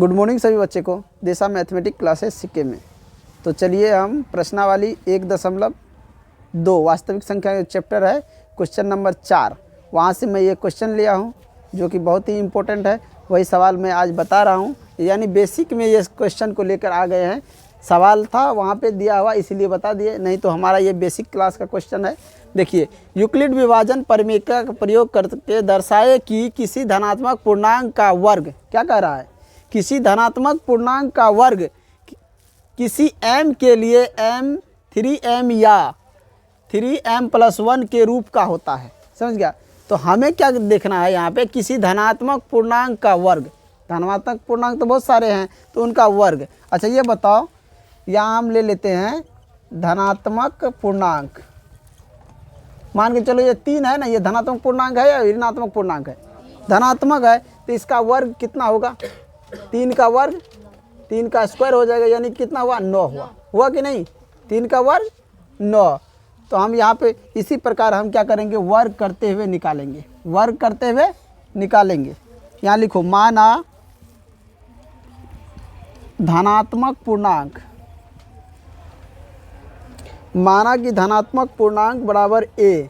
Good morning सभी बच्चे को दिशा मैथमेटिक्स क्लासेस सीखे में। तो चलिए हम प्रश्नावली 1.2 वास्तविक संख्या का चैप्टर है, क्वेश्चन नंबर 4, वहाँ से मैं ये क्वेश्चन लिया हूँ जो कि बहुत ही इम्पोर्टेंट है। वही सवाल मैं आज बता रहा हूँ, यानी बेसिक में ये क्वेश्चन को लेकर आ गए हैं। सवाल था वहाँ पे दिया हुआ इसीलिए बता दिए, नहीं तो हमारा ये बेसिक क्लास का क्वेश्चन है। देखिए, यूक्लिड विभाजन परिमेयिका का प्रयोग करके दर्शाए कि किसी धनात्मक पूर्णांक का वर्ग, क्या कह रहा है, किसी धनात्मक पूर्णांक का वर्ग किसी m के लिए m 3m या 3m+1 के रूप का होता है। समझ गया? तो हमें क्या देखना है यहाँ पे, किसी धनात्मक पूर्णांक का वर्ग। धनात्मक पूर्णांक तो बहुत सारे हैं, तो उनका वर्ग। अच्छा ये बताओ, यहाँ हम ले लेते हैं धनात्मक पूर्णांक। मान के चलो ये 3 है ना, ये धनात्मक पूर्णांक है या ऋणात्मक पूर्णांक है? धनात्मक है, तो इसका वर्ग कितना होगा? 3 का वर्ग, 3 का स्क्वायर हो जाएगा, यानी कितना हुआ? 9 हुआ कि नहीं? 3 का वर्ग 9। तो हम यहाँ पे इसी प्रकार हम क्या करेंगे, वर्ग करते हुए निकालेंगे, वर्ग करते हुए निकालेंगे। यहाँ लिखो, माना धनात्मक पूर्णांक, माना कि धनात्मक पूर्णांक बराबर a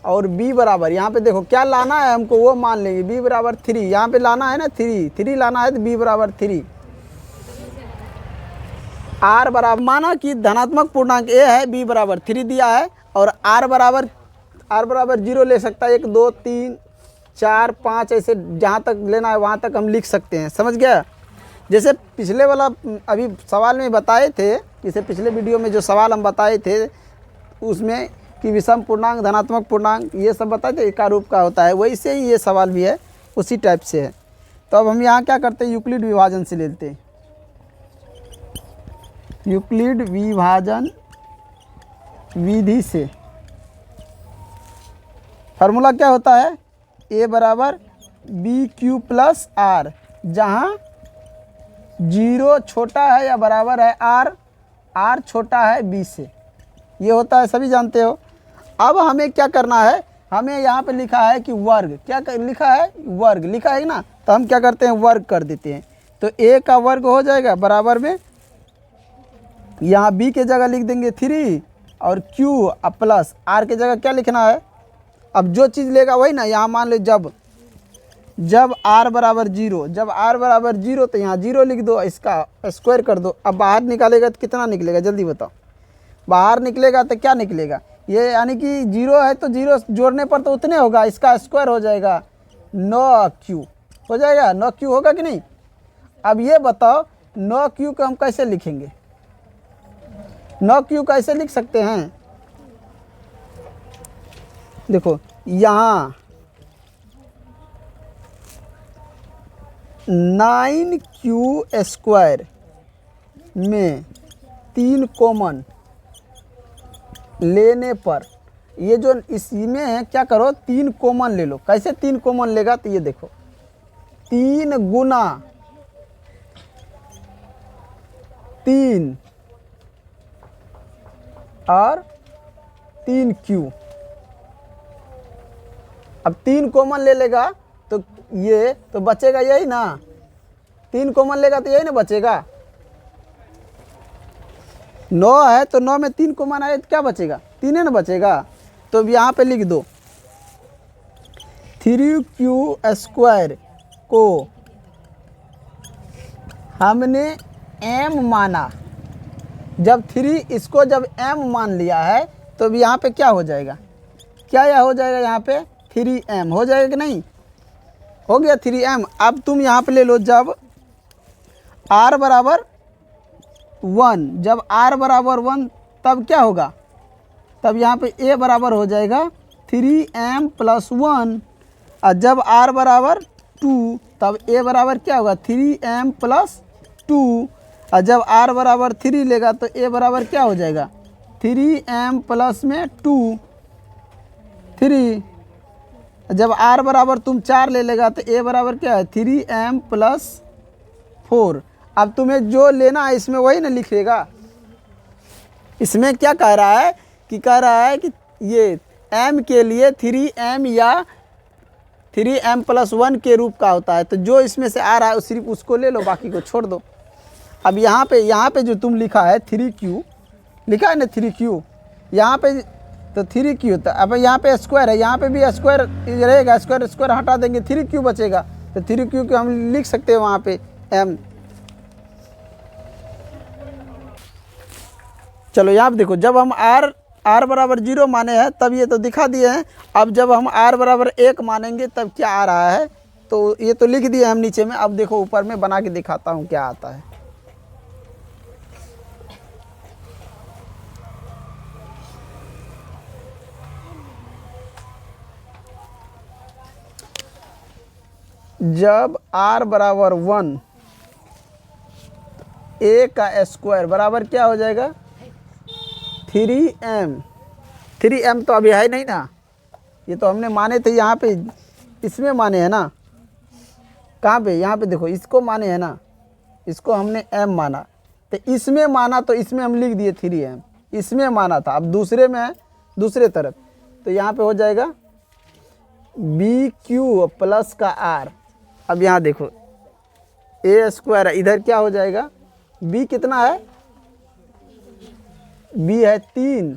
और b बराबर, यहाँ पे देखो क्या लाना है हमको, वो मान लेंगे। b बराबर 3, यहाँ पे लाना है ना 3 लाना है, तो b बराबर 3। r बराबर, माना कि धनात्मक पूर्णांक a है, b बराबर 3 दिया है, और r बराबर 0 ले सकता है। 1 2 3 4 5 ऐसे जहाँ तक लेना है वहाँ तक हम लिख सकते हैं। समझ गया? जैसे पिछले वाला अभी सवाल में बताए थे, जैसे पिछले वीडियो में जो सवाल हम बताए थे उसमें कि विषम पूर्णांक, धनात्मक पूर्णांक, ये सब बताए थे एका रूप का होता है, वैसे ही ये सवाल भी है, उसी टाइप से है। तो अब हम यहाँ क्या करते हैं, यूक्लिड विभाजन से लेते हैं। यूक्लिड विभाजन विधि से फार्मूला क्या होता है, a बराबर BQ प्लस R, जहाँ 0 छोटा है या बराबर है R छोटा है B से, ये होता है, सभी जानते हो। अब हमें क्या करना है, हमें यहाँ पे लिखा है कि वर्ग, क्या लिखा है, वर्ग लिखा है ना, तो हम क्या करते हैं, वर्ग कर देते हैं। तो a का वर्ग हो जाएगा बराबर में, यहाँ b के जगह लिख देंगे 3 और q प्लस r के जगह क्या लिखना है। अब जो चीज़ लेगा वही ना, यहाँ मान लो जब r बराबर 0, जब r बराबर 0 तो यहाँ 0 लिख दो, इसका स्क्वायर कर दो। अब बाहर निकालेगा तो कितना निकलेगा, जल्दी बताओ। बाहर निकलेगा तो क्या निकलेगा, ये यानी कि 0 है तो 0 जोड़ने पर तो उतने होगा, इसका स्क्वायर हो जाएगा 9q हो जाएगा, 9q होगा कि नहीं। अब ये बताओ 9q को हम कैसे लिखेंगे, 9q कैसे लिख सकते हैं। देखो यहाँ 9q स्क्वायर में 3 कॉमन लेने पर, ये जो इसमें है क्या करो, 3 कॉमन ले लो। कैसे 3 कॉमन लेगा, तो ये देखो 3 गुना 3 और 3q। अब 3 कॉमन ले लेगा तो ये तो बचेगा यही ना, 3 कॉमन लेगा तो यही ना बचेगा। 9 है तो 9 में 3 कॉमन आए तो क्या बचेगा, 3 है ना बचेगा। तो अब यहाँ पे लिख दो 3q स्क्वायर को हमने m माना, जब 3 इसको जब m मान लिया है तो अब यहाँ पे क्या हो जाएगा, क्या यह हो जाएगा, यहाँ पे 3m हो जाएगा कि नहीं, हो गया 3m। अब तुम यहाँ पे ले लो, जब r बराबर 1, जब r बराबर 1 तब क्या होगा, तब यहाँ पे a बराबर हो जाएगा 3m+1, और जब r बराबर 2 तब a बराबर क्या होगा, 3m+2, और जब r बराबर 3 लेगा तो a बराबर क्या हो जाएगा, 3m प्लस में 2 3, जब r बराबर तुम 4 ले लेगा तो a बराबर क्या है, 3m+4। अब तुम्हें जो लेना है इसमें वही ना लिखेगा। इसमें क्या कह रहा है कि ये m के लिए 3m या 3m+1 के रूप का होता है। तो जो इसमें से आ रहा है सिर्फ उसको ले लो, बाकी को छोड़ दो। अब यहाँ पे जो तुम लिखा है 3q लिखा है ना, 3q यहाँ पे तो 3q होता है। अब यहाँ पे स्क्वायर है, यहाँ पे भी स्क्वायर रहेगा, स्क्वायर हटा देंगे 3q बचेगा। तो 3q को हम लिख सकते हैं वहाँ पे m। चलो यहाँ पे देखो, जब हम r बराबर 0 माने हैं तब ये तो दिखा दिए हैं। अब जब हम r बराबर 1 मानेंगे तब क्या आ रहा है, तो ये तो लिख दिए हम नीचे में। अब देखो ऊपर में बना के दिखाता हूँ क्या आता है। जब r बराबर 1, a का स्क्वायर बराबर क्या हो जाएगा 3m तो अभी है नहीं ना, ये तो हमने माने थे यहाँ पे, इसमें माने हैं ना। कहाँ पे, यहाँ पे देखो, इसको माने हैं ना, इसको हमने m माना, तो इसमें माना तो इसमें हम लिख दिए 3m, इसमें माना था। अब दूसरे में है, दूसरे तरफ, तो यहाँ पे हो जाएगा BQ प्लस का r। अब यहाँ देखो a स्क्वायर है, इधर क्या हो जाएगा, b कितना है, b है 3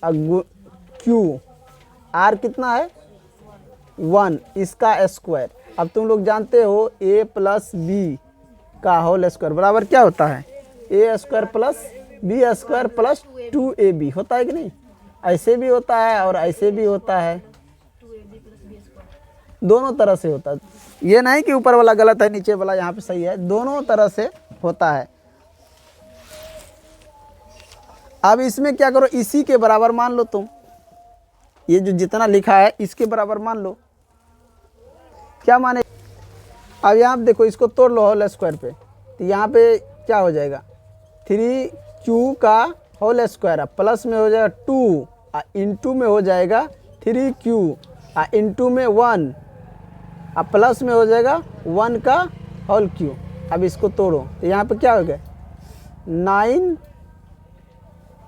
q, r कितना है 1, इसका स्क्वायर। अब तुम लोग जानते हो a प्लस बी का होल स्क्वायर बराबर क्या होता है, a square plus B square plus 2ab होता है कि नहीं। ऐसे भी होता है और ऐसे भी होता है, दोनों तरह से होता है। ये नहीं कि ऊपर वाला गलत है नीचे वाला यहाँ पे सही है, दोनों तरह से होता है। अब इसमें क्या करो, इसी के बराबर मान लो तुम, ये जो जितना लिखा है इसके बराबर मान लो। क्या माने, अब यहाँ पे देखो, इसको तोड़ लो होल स्क्वायर पे, तो यहाँ पे क्या हो जाएगा 3q का होल स्क्वायर, प्लस में हो जाएगा 2, इंटू में हो जाएगा 3q, इंटू में 1, अब प्लस में हो जाएगा 1 का होल क्यू। अब इसको तोड़ो तो यहाँ पे क्या हो गया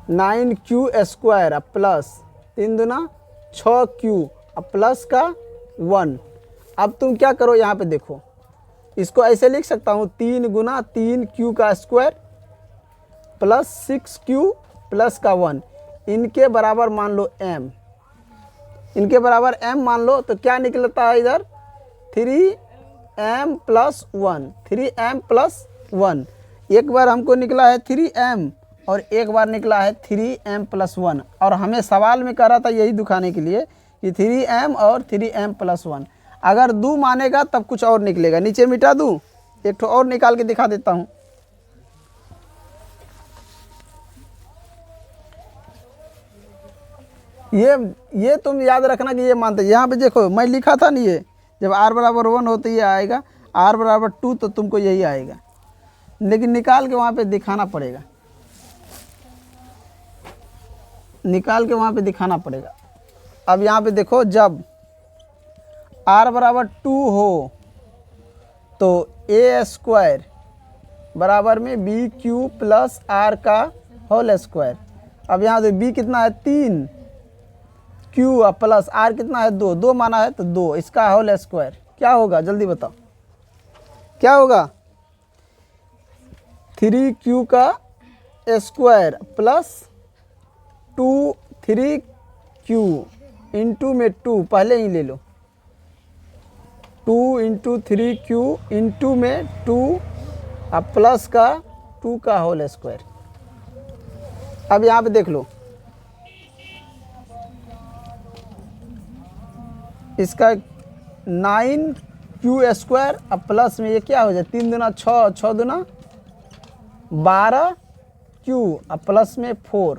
9q स्क्वायर प्लस 3 दूना 6q प्लस का 1। अब तुम क्या करो, यहाँ पे देखो, इसको ऐसे लिख सकता हूँ 3 गुना 3q का स्क्वायर प्लस 6q प्लस का 1, इनके बराबर मान लो m, इनके बराबर m मान लो। तो क्या निकलता है इधर 3m प्लस 1, 3m प्लस 1। एक बार हमको निकला है 3m और एक बार निकला है 3m प्लस 1, और हमें सवाल में कह रहा था यही दिखाने के लिए कि 3m और 3m प्लस 1। अगर 2 मानेगा तब कुछ और निकलेगा, नीचे मिटा दूँ, एक ठो और निकाल के दिखा देता हूँ। ये तुम याद रखना कि ये मानते, यहाँ पे देखो मैं लिखा था नहीं, ये जब r बराबर 1 हो तो ये आएगा, r बराबर 2 तो तुमको यही आएगा, लेकिन निकाल के वहाँ पे दिखाना पड़ेगा, निकाल के वहाँ पे दिखाना पड़ेगा। अब यहाँ पे देखो, जब r बराबर 2 हो तो a स्क्वायर बराबर में BQ प्लस r का होल स्क्वायर। अब यहाँ तो b कितना है 3, q प्लस r कितना है 2, 2 माना है तो 2, इसका होल स्क्वायर। क्या होगा जल्दी बताओ, क्या होगा 3q का स्क्वायर प्लस 3q इंटू में 2, पहले ही ले लो, 2 इंटू 3q इंटू में 2 प्लस का 2 का होल स्क्वायर। अब यहाँ पे देख लो, इसका 9q स्क्वायर अब प्लस में ये क्या हो जाए 3 दूना 6, 6 दूना 12q अब प्लस में 4।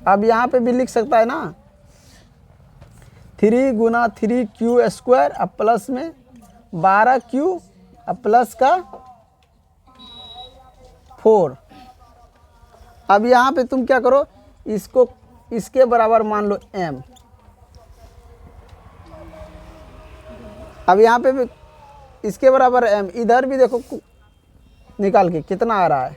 अब यहाँ पे भी लिख सकता है ना 3 गुना 3q स्क्वायर अब प्लस में 12q अब प्लस का 4। अब यहाँ पे तुम क्या करो, इसको इसके बराबर मान लो m। अब यहाँ पे भी इसके बराबर m, इधर भी देखो निकाल के कितना आ रहा है,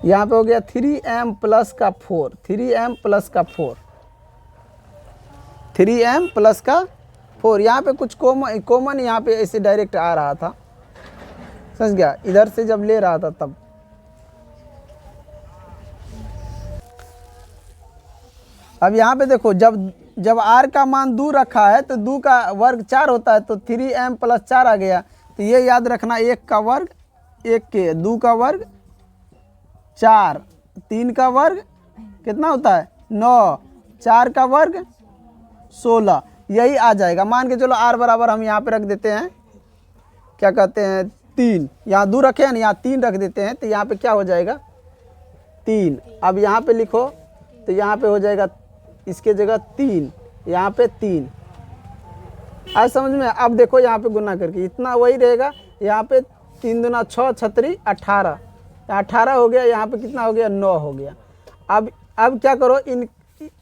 यहाँ पे हो गया 3m प्लस का 4, 3m प्लस का 4। 3m प्लस का 4। यहाँ पे कुछ कॉमन यहाँ पे ऐसे डायरेक्ट आ रहा था, समझ गया, इधर से जब ले रहा था तब। अब यहाँ पे देखो, जब r का मान 2 रखा है तो 2 का वर्ग 4 होता है, तो 3m प्लस 4 आ गया। तो ये याद रखना, 1 का वर्ग 1 के, 2 का वर्ग 4, 3 का वर्ग कितना होता है 9, 4 का वर्ग 16, यही आ जाएगा। मान के चलो r बराबर हम यहाँ पे रख देते हैं, क्या कहते हैं 3, यहाँ 2 रखे हैं ना, यहाँ 3 रख देते हैं, तो यहाँ पे क्या हो जाएगा 3। अब यहाँ पे लिखो तो यहाँ पे हो जाएगा इसके जगह 3, यहाँ पे 3। आज समझ में। अब देखो यहाँ पे गुना करके इतना वही रहेगा, यहाँ पे 3 दूना 6 छतरी 18, 18 हो गया, यहाँ पे कितना हो गया 9 हो गया। अब क्या करो,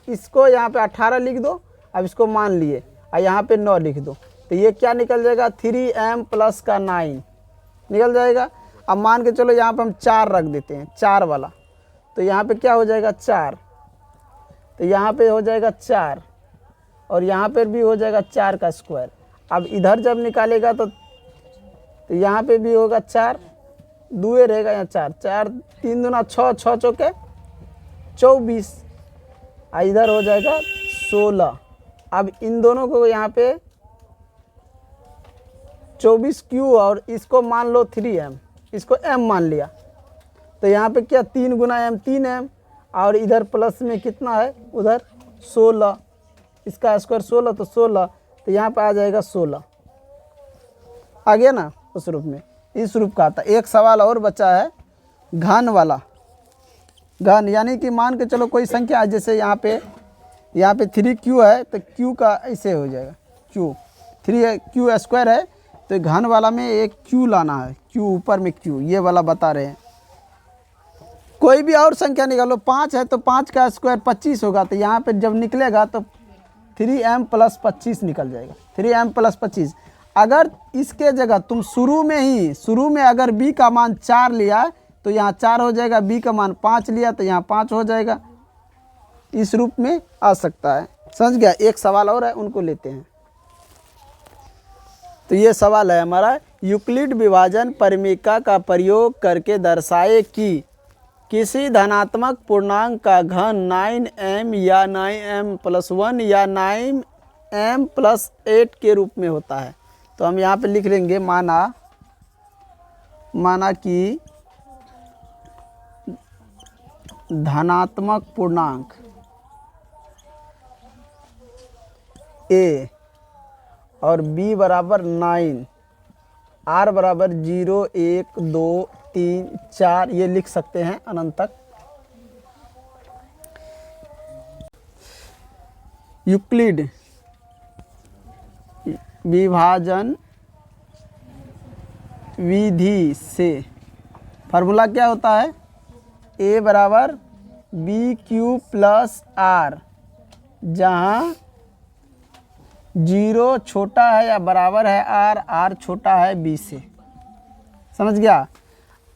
इसको यहाँ पे 18 लिख दो, अब इसको मान लिए और यहाँ पे 9 लिख दो, तो ये क्या निकल जाएगा 3m प्लस का 9 निकल जाएगा। अब मान के चलो यहाँ पे हम 4 रख देते हैं, 4 वाला, तो यहाँ पे क्या हो जाएगा 4, तो यहाँ पे हो जाएगा 4 और यहाँ पर भी हो जाएगा 4 का स्क्वायर। अब इधर जब निकालेगा तो यहाँ पे भी होगा 4, 2 रहेगा यहाँ 4, 4 3 दूना 6, 6 चौके 24, इधर हो जाएगा 16। अब इन दोनों को यहाँ पे 24q और इसको मान लो 3m, इसको m मान लिया, तो यहाँ पे क्या 3 गुना m 3m, और इधर प्लस में कितना है उधर 16, इसका स्क्वायर 16 तो 16, तो यहाँ पे आ जाएगा 16। आ गया ना उस रूप में, इस रूप का आता। एक सवाल और बचा है घन वाला। घन यानी कि मान के चलो कोई संख्या है, जैसे यहाँ पे 3q है तो q का ऐसे हो जाएगा q, 3q स्क्वायर है, तो घन वाला में एक q लाना है, q ऊपर में q, ये वाला बता रहे हैं। कोई भी और संख्या निकालो, 5 है तो 5 का स्क्वायर 25 होगा, तो यहाँ पे जब निकलेगा तो 3m प्लस 25 निकल जाएगा, 3m प्लस 25। अगर इसके जगह तुम शुरू में अगर b का मान 4 लिया तो यहाँ 4 हो जाएगा, b का मान 5 लिया तो यहाँ 5 हो जाएगा, इस रूप में आ सकता है। समझ गया। एक सवाल और है, उनको लेते हैं। तो ये सवाल है हमारा, यूक्लिड विभाजन परिमेयिका का प्रयोग करके दर्शाए कि किसी धनात्मक पूर्णांक का घन 9m या 9m प्लस 1 या 9m प्लस 8 के रूप में होता है। तो हम यहाँ पे लिख लेंगे, माना कि धनात्मक पूर्णांक a और b बराबर 9, r बराबर 0 1 2 3 4, ये लिख सकते हैं अनंत तक। यूक्लिड विभाजन विधि से फार्मूला क्या होता है, a बराबर bq प्लस r, जहाँ 0 छोटा है या बराबर है r, r छोटा है b से। समझ गया।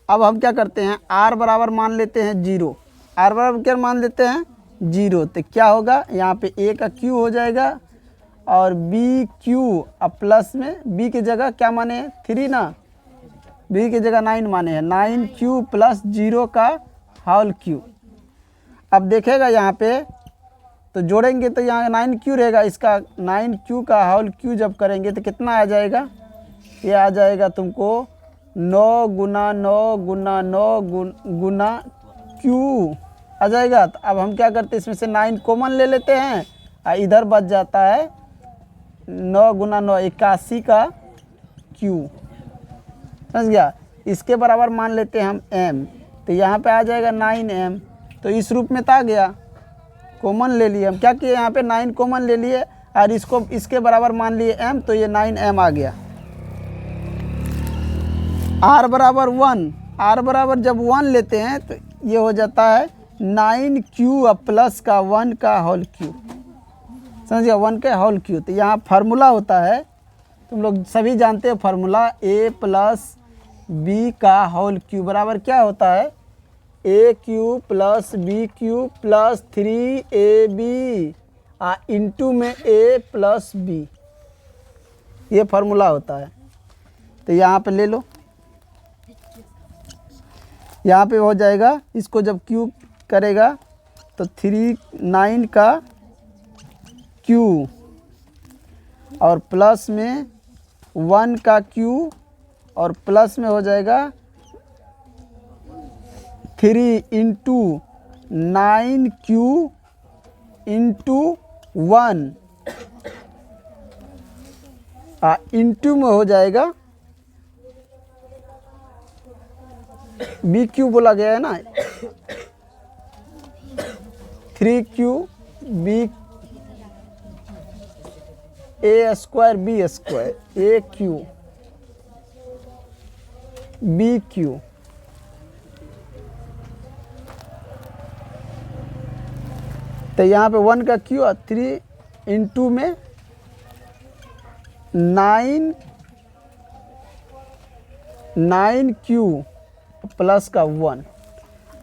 अब हम क्या करते हैं, r बराबर मान लेते हैं 0, r बराबर क्या मान लेते हैं 0, तो क्या होगा यहाँ पे a का q हो जाएगा और b q, अब प्लस में b की जगह क्या माने हैं 3 ना, b की जगह 9 माने हैं, 9q प्लस 0 का होल q। अब देखेगा यहाँ पे तो जोड़ेंगे तो यहाँ 9q रहेगा, इसका 9q का होल q जब करेंगे तो कितना आ जाएगा, ये आ जाएगा तुमको 9 गुना 9 गुना 9 गुना q आ जाएगा। तो अब हम क्या करते हैं, इसमें से 9 कॉमन ले लेते हैं और इधर बच जाता है 9 गुना 9 81 का q। समझ गया। इसके बराबर मान लेते हैं हम m, तो यहाँ पे आ जाएगा 9m, तो इस रूप में तो आ गया, कॉमन ले लिए हम। क्या किए यहाँ पे 9 कॉमन ले लिए और इसको इसके बराबर मान लिए m, तो ये 9m आ गया। r बराबर 1, r बराबर जब 1 लेते हैं तो ये हो जाता है 9q प्लस का 1 का होल q। समझ गया, 1 का होल q। तो यहाँ फार्मूला होता है, तुम लोग सभी जानते हो फार्मूला, a प्लस b का होल q बराबर क्या होता है, a Q plus b Q plus 3ab into में ए प्लस बी, ये फार्मूला होता है। तो यहाँ पे ले लो, यहाँ पे हो जाएगा, इसको जब क्यूब करेगा तो 9 का क्यू और प्लस में 1 का क्यू और प्लस में हो जाएगा 3 इंटू 9 क्यू इंटू 1 इंटू में हो जाएगा बी क्यू बोला गया है ना, 3 क्यू बी ए स्क्वायर बी स्क्वायर ए क्यू बी क्यू। तो यहाँ पे 1 का क्यू और 3 इंटू में 9 क्यू प्लस का 1।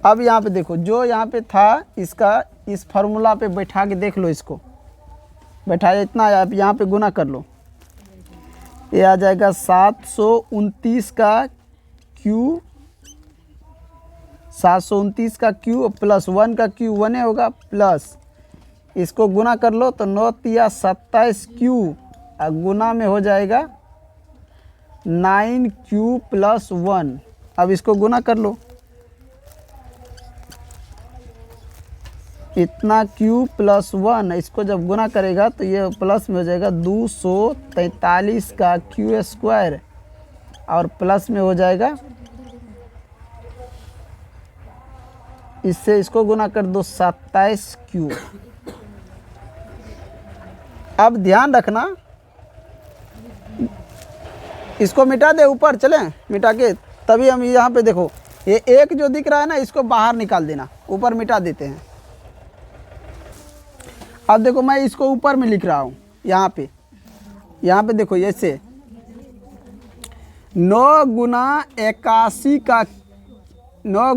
अब यहाँ पे देखो, जो यहाँ पे था इसका इस फार्मूला पे बैठा के देख लो, इसको बैठाया इतना, आप यहाँ पे गुना कर लो, ये आ जाएगा 729 का क्यू, 729 का क्यू प्लस 1 का क्यू 1 होगा, प्लस इसको गुना कर लो तो 9 तिया 27 क्यू और गुना में हो जाएगा 9 क्यू प्लस 1। अब इसको गुना कर लो, इतना क्यू प्लस 1, इसको जब गुना करेगा तो ये प्लस में हो जाएगा 243 का क्यू स्क्वायर और प्लस में हो जाएगा, इससे इसको गुना कर दो 27 क्यू। अब ध्यान रखना, इसको मिटा दे, ऊपर चलें मिटा के, तभी हम यहाँ पे देखो ये एक जो दिख रहा है ना, इसको बाहर निकाल देना, ऊपर मिटा देते हैं। अब देखो मैं इसको ऊपर में लिख रहा हूँ, यहाँ पे देखो, ऐसे 9 गुना 81 का 9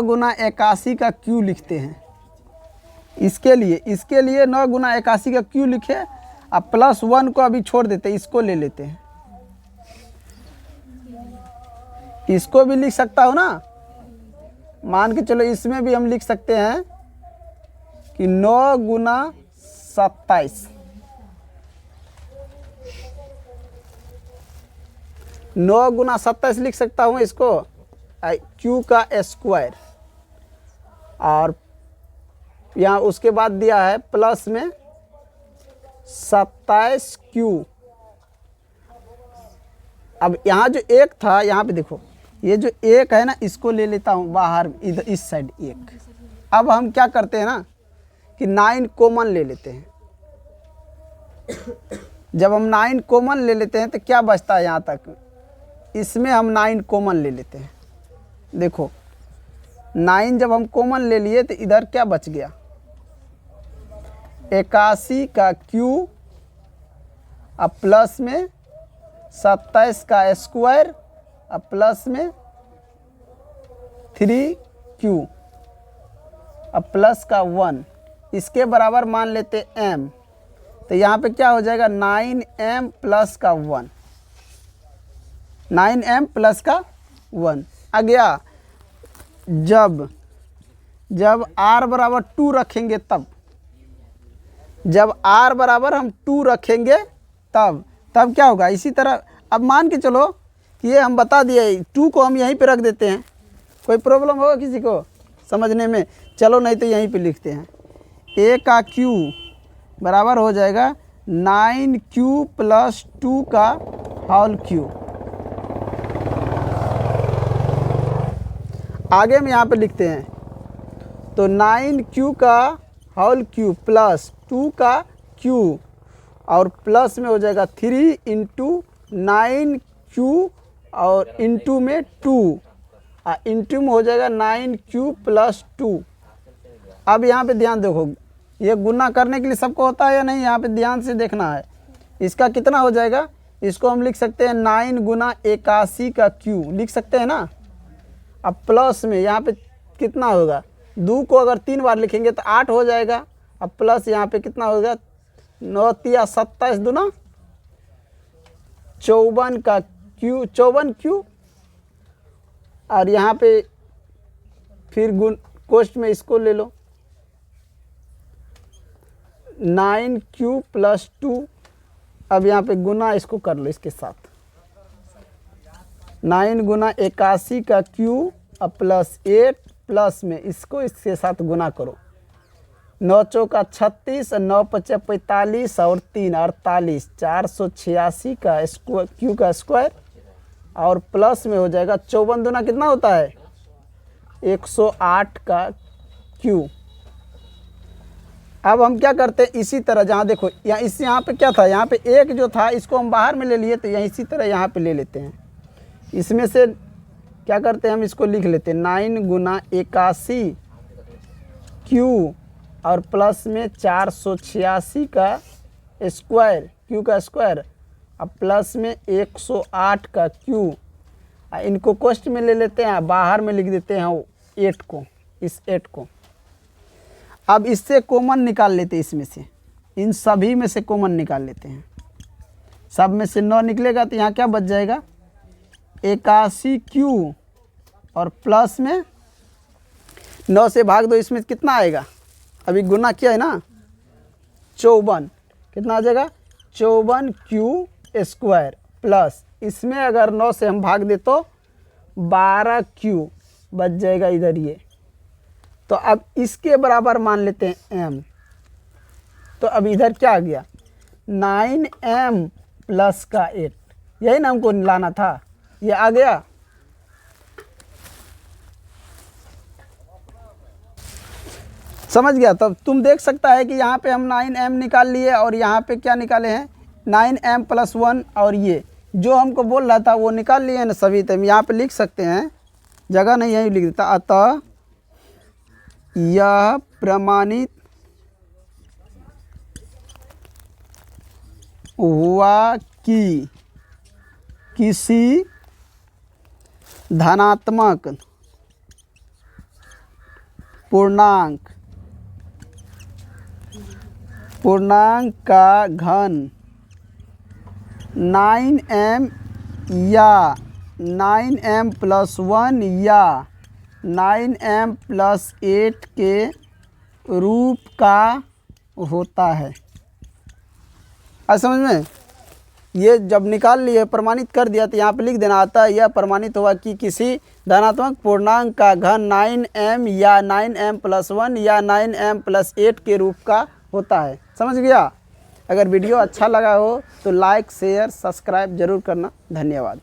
गुना 81 का क्यू लिखते हैं। इसके लिए 9 गुना 81 का क्यू लिखे, अब प्लस 1 को अभी छोड़ देते हैं, इसको ले लेते हैं। इसको भी लिख सकता हूँ ना, मान के चलो इसमें भी हम लिख सकते हैं कि 9 गुना 27, 9 गुना 27 लिख सकता हूँ इसको, क्यू का स्क्वायर, और यहाँ उसके बाद दिया है प्लस में 27 क्यू। अब यहाँ जो एक था, यहाँ पे देखो, ये जो एक है ना, इसको ले लेता हूँ बाहर, इधर इस साइड एक। अब हम क्या करते हैं ना कि 9 कॉमन ले लेते हैं। जब हम 9 कॉमन ले लेते हैं तो क्या बचता है, यहाँ तक इसमें हम 9 कॉमन ले लेते हैं। देखो 9 जब हम कॉमन ले लिए तो इधर क्या बच गया, 81 का क्यू अब प्लस में 27 का स्क्वायर अब प्लस में 3 क्यू अब प्लस का 1, इसके बराबर मान लेते m। तो यहाँ पे क्या हो जाएगा, 9m प्लस का 1, 9m प्लस का 1 आ गया। जब r बराबर 2 रखेंगे तब, जब r बराबर हम 2 रखेंगे तब क्या होगा, इसी तरह। अब मान के चलो कि ये हम बता दिए, 2 को हम यहीं पे रख देते हैं, कोई प्रॉब्लम होगा किसी को समझने में? चलो नहीं तो यहीं पे लिखते हैं, a का q बराबर हो जाएगा 9q प्लस 2 का होल क्यू। आगे में यहाँ पे लिखते हैं, तो 9q का होल क्यू प्लस 2 का q और प्लस में हो जाएगा 3 इंटू 9q और इंटू में 2 इंटू में हो जाएगा 9q प्लस 2। अब यहाँ पे ध्यान देखो, ये गुना करने के लिए सबको होता है या नहीं, यहाँ पे ध्यान से देखना है। इसका कितना हो जाएगा, इसको हम लिख सकते हैं 9 गुना 81 का q लिख सकते हैं ना। अब प्लस में यहाँ पे कितना होगा, 2 को अगर 3 बार लिखेंगे तो 8 हो जाएगा। अब प्लस यहाँ पे कितना होगा, 9 तिया 27 दूना 54 का क्यू, 54 क्यू। और यहाँ पे फिर गुण कोष्ठ में इसको ले लो, 9Q + 2। अब यहाँ पे गुना इसको कर लो इसके साथ, 9 गुना 81 का Q प्लस 8 प्लस में इसको इसके साथ गुना करो, 9 चौका 36, 9 पचे 45 और 3 48, 486 का स्क्वायर Q का स्क्वायर और प्लस में हो जाएगा 54 दूना कितना होता है, 108 का Q। अब हम क्या करते हैं, इसी तरह जहाँ देखो यहाँ पे क्या था, यहाँ पे 1 जो था इसको हम बाहर में ले लिए, तो यहाँ इसी तरह यहाँ पे ले लेते हैं। इसमें से क्या करते हैं, हम इसको लिख लेते हैं 9 गुना 81 Q और प्लस में 486 का स्क्वायर Q का स्क्वायर अब प्लस में 108 का Q। इनको कोष्ठ में ले लेते हैं, बाहर में लिख देते हैं 8 को, इस 8 को। अब इससे कॉमन निकाल लेते हैं, इसमें से इन सभी में से कॉमन निकाल लेते हैं। सब में से 9 निकलेगा तो यहाँ क्या बच जाएगा, 81 Q और प्लस में 9 से भाग दो, इसमें कितना आएगा, अभी गुना किया है ना, 54 कितना आ जाएगा, 54 Q स्क्वायर प्लस इसमें अगर 9 से हम भाग दे तो 12 Q बच जाएगा इधर ये। तो अब इसके बराबर मान लेते हैं m। तो अब इधर क्या आ गया, 9m प्लस का 8, यही ना हमको लाना था, ये आ गया। समझ गया। तब तुम देख सकता है कि यहाँ पे हम 9m निकाल लिए और यहाँ पे क्या निकाले हैं, 9m + 1 और ये जो हमको बोल रहा था वो निकाल लिए ना सभी। तो हम यहाँ पे लिख सकते हैं, जगह नहीं यही लिख देता, अतः यह प्रमाणित हुआ कि किसी धनात्मक पूर्णांक का घन 9m या 9m + 1 या 9m + 8 के रूप का होता है। समझ में, ये जब निकाल लिए प्रमाणित कर दिया तो यहाँ पे लिख देना, आता है यह प्रमाणित हुआ कि किसी धनात्मक पूर्णांक का घन 9m या 9m + 1 या 9m + 8 के रूप का होता है। समझ गया। अगर वीडियो अच्छा लगा हो तो लाइक शेयर सब्सक्राइब जरूर करना। धन्यवाद।